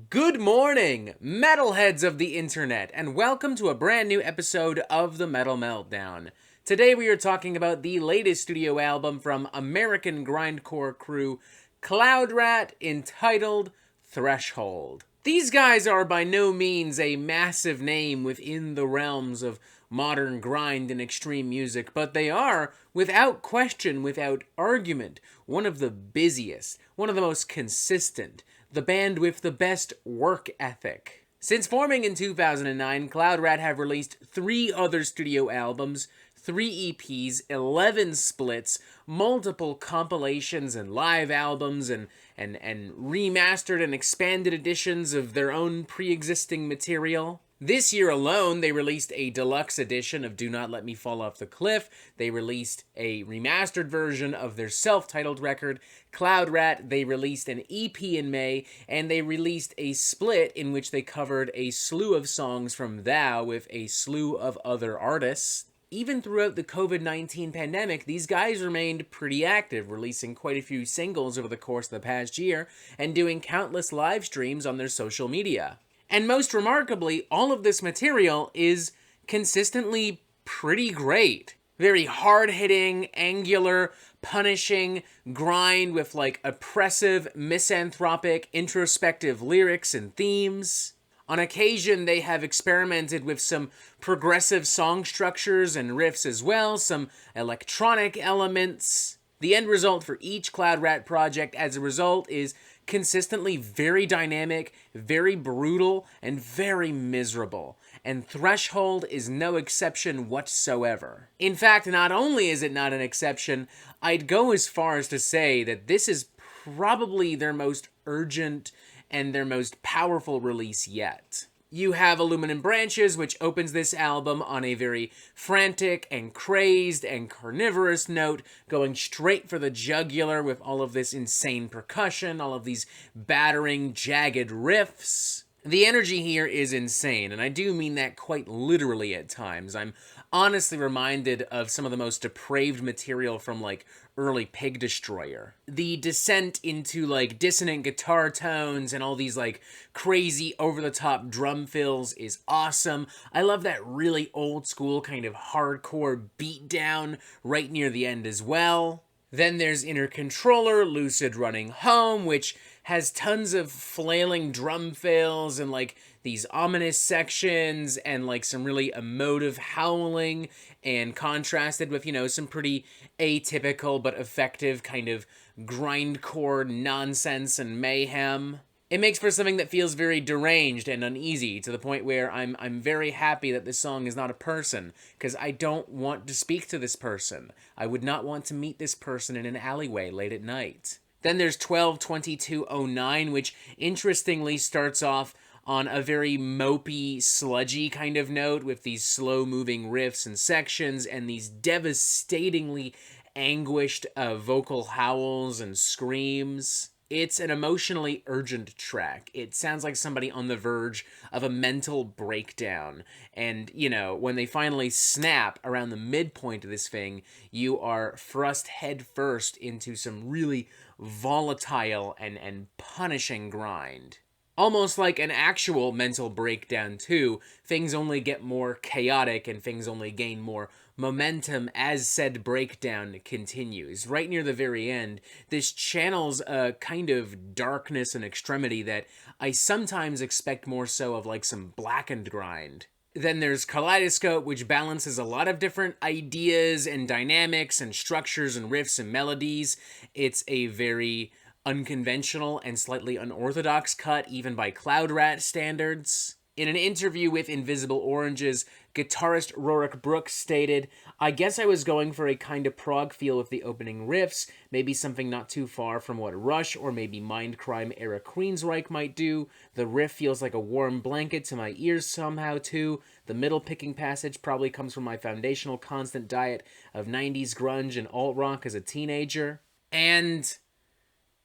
Good morning, metalheads of the internet, and welcome to a brand new episode of the Metal Meltdown. Today we are talking about the latest studio album from American Grindcore crew Cloud Rat entitled Threshold. These guys are by no means a massive name within the realms of modern grind and extreme music, but they are, without question, without argument, one of the busiest, one of the most consistent, the band with the best work ethic. Since forming in 2009, Cloud Rat have released 3 other studio albums, 3 EPs, 11 splits, multiple compilations and live albums, and remastered and expanded editions of their own pre-existing material. This year alone, they released a deluxe edition of Do Not Let Me Fall Off the Cliff. They released a remastered version of their self-titled record, Cloud Rat. They released an EP in May, and they released a split in which they covered a slew of songs from Thou with a slew of other artists. Even throughout the COVID-19 pandemic, these guys remained pretty active, releasing quite a few singles over the course of the past year, and doing countless live streams on their social media. And most remarkably, all of this material is consistently pretty great. Very hard-hitting, angular, punishing grind with like oppressive, misanthropic, introspective lyrics and themes. On occasion, they have experimented with some progressive song structures and riffs as well, some electronic elements. The end result for each Cloud Rat project as a result is consistently very dynamic, very brutal, and very miserable. And Threshold is no exception whatsoever. In fact, not only is it not an exception, I'd go as far as to say that this is probably their most urgent and their most powerful release yet. You have Aluminum Branches, which opens this album on a very frantic and crazed and carnivorous note, going straight for the jugular with all of this insane percussion, all of these battering, jagged riffs. The energy here is insane, and I do mean that quite literally at times. I'm honestly reminded of some of the most depraved material from, like, early Pig Destroyer. The descent into, like, dissonant guitar tones and all these, like, crazy over-the-top drum fills is awesome. I love that really old-school kind of hardcore beatdown right near the end as well. Then there's Inner Controller, Lucid Running Home, which has tons of flailing drum fills and like these ominous sections and like some really emotive howling, and contrasted with, you know, some pretty atypical but effective kind of grindcore nonsense and mayhem. It makes for something that feels very deranged and uneasy, to the point where I'm very happy that this song is not a person, because I don't want to speak to this person. I would not want to meet this person in an alleyway late at night. Then there's 12/22/09, which interestingly starts off on a very mopey, sludgy kind of note with these slow-moving riffs and sections and these devastatingly anguished vocal howls and screams. It's an emotionally urgent track. It sounds like somebody on the verge of a mental breakdown. And, you know, when they finally snap around the midpoint of this thing, you are thrust headfirst into some really volatile and punishing grind. Almost like an actual mental breakdown, too. Things only get more chaotic and things only gain more momentum as said breakdown continues. Right near the very end, this channels a kind of darkness and extremity that I sometimes expect more so of like some blackened grind. Then there's Kaleidoscope, which balances a lot of different ideas and dynamics and structures and riffs and melodies. It's a very unconventional and slightly unorthodox cut, even by Cloud Rat standards. In an interview with Invisible Oranges, guitarist Rorik Brooks stated, "I guess I was going for a kind of prog feel with the opening riffs, maybe something not too far from what Rush or maybe Mindcrime era Queensryche might do. The riff feels like a warm blanket to my ears somehow too. The middle picking passage probably comes from my foundational constant diet of 90s grunge and alt-rock as a teenager." And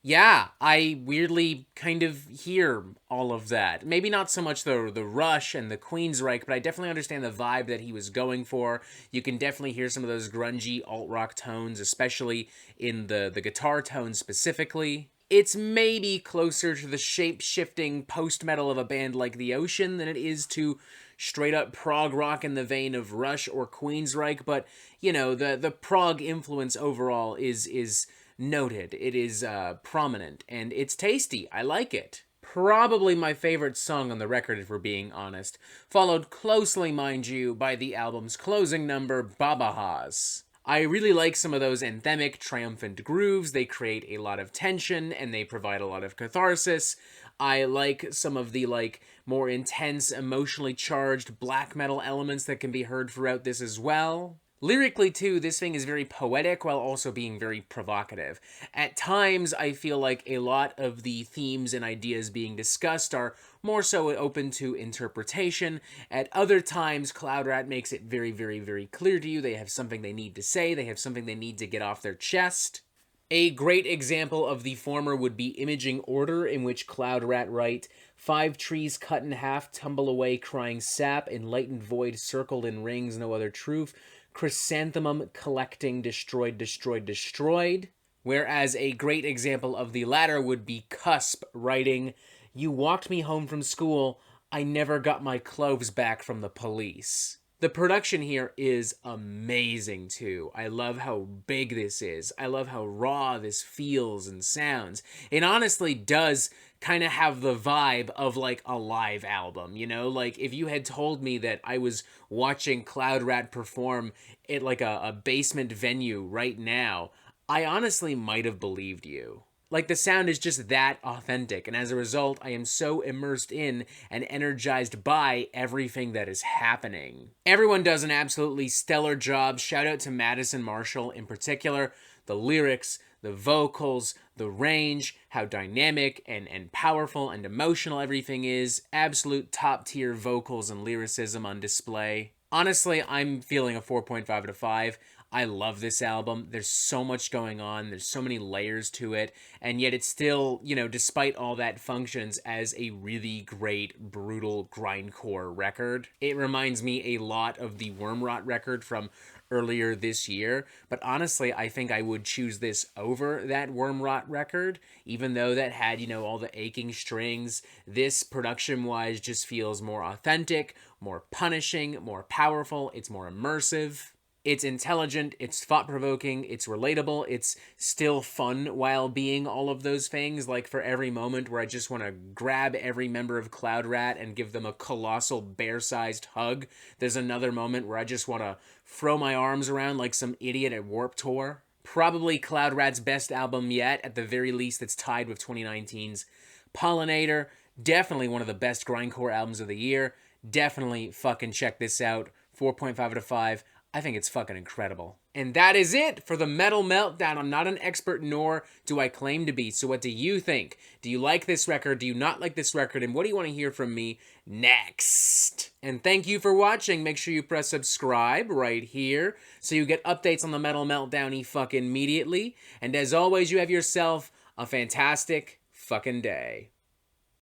yeah, I weirdly kind of hear all of that. Maybe not so much the Rush and the Queensryche, but I definitely understand the vibe that he was going for. You can definitely hear some of those grungy alt-rock tones, especially in the guitar tones specifically. It's maybe closer to the shape-shifting post-metal of a band like The Ocean than it is to straight-up prog rock in the vein of Rush or Queensryche, but, you know, the prog influence overall is noted. It is prominent, and it's tasty. I like it. Probably my favorite song on the record, if we're being honest, followed closely, mind you, by the album's closing number, Babahas. I really like some of those anthemic, triumphant grooves. They create a lot of tension, and they provide a lot of catharsis. I like some of the, more intense, emotionally charged black metal elements that can be heard throughout this as well. Lyrically, too, this thing is very poetic while also being very provocative. At times, I feel like a lot of the themes and ideas being discussed are more so open to interpretation. At other times, Cloud Rat makes it very, very, very clear to you they have something they need to say, they have something they need to get off their chest. A great example of the former would be Imaging Order, in which Cloud Rat write, 5 trees cut in half, tumble away crying sap, enlightened void circled in rings, no other truth, chrysanthemum collecting, destroyed, destroyed, destroyed. Whereas a great example of the latter would be Cusp writing, you walked me home from school, I never got my clothes back from the police. The production here is amazing, too. I love how big this is. I love how raw this feels and sounds. It honestly does kind of have the vibe of, a live album, you know? If you had told me that I was watching Cloud Rat perform at, a basement venue right now, I honestly might have believed you. The sound is just that authentic, and as a result, I am so immersed in and energized by everything that is happening. Everyone does an absolutely stellar job. Shout out to Madison Marshall in particular. The lyrics, the vocals, the range, how dynamic and powerful and emotional everything is. Absolute top-tier vocals and lyricism on display. Honestly, I'm feeling a 4.5 out of 5. I love this album. There's so much going on. There's so many layers to it. And yet it still, despite all that, functions as a really great, brutal grindcore record. It reminds me a lot of the Wormrot record from earlier this year. But honestly, I think I would choose this over that Wormrot record. Even though that had, all the aching strings, this production-wise just feels more authentic, more punishing, more powerful. It's more immersive. It's intelligent, it's thought-provoking, it's relatable, it's still fun while being all of those things. For every moment where I just want to grab every member of Cloud Rat and give them a colossal bear-sized hug, there's another moment where I just want to throw my arms around like some idiot at Warped Tour. Probably Cloud Rat's best album yet, at the very least it's tied with 2019's Pollinator. Definitely one of the best grindcore albums of the year. Definitely fucking check this out. 4.5 out of 5. I think it's fucking incredible. And that is it for the Metal Meltdown. I'm not an expert, nor do I claim to be. So what do you think? Do you like this record? Do you not like this record? And what do you want to hear from me next? And thank you for watching. Make sure you press subscribe right here so you get updates on the Metal Meltdown fucking immediately. And as always, you have yourself a fantastic fucking day.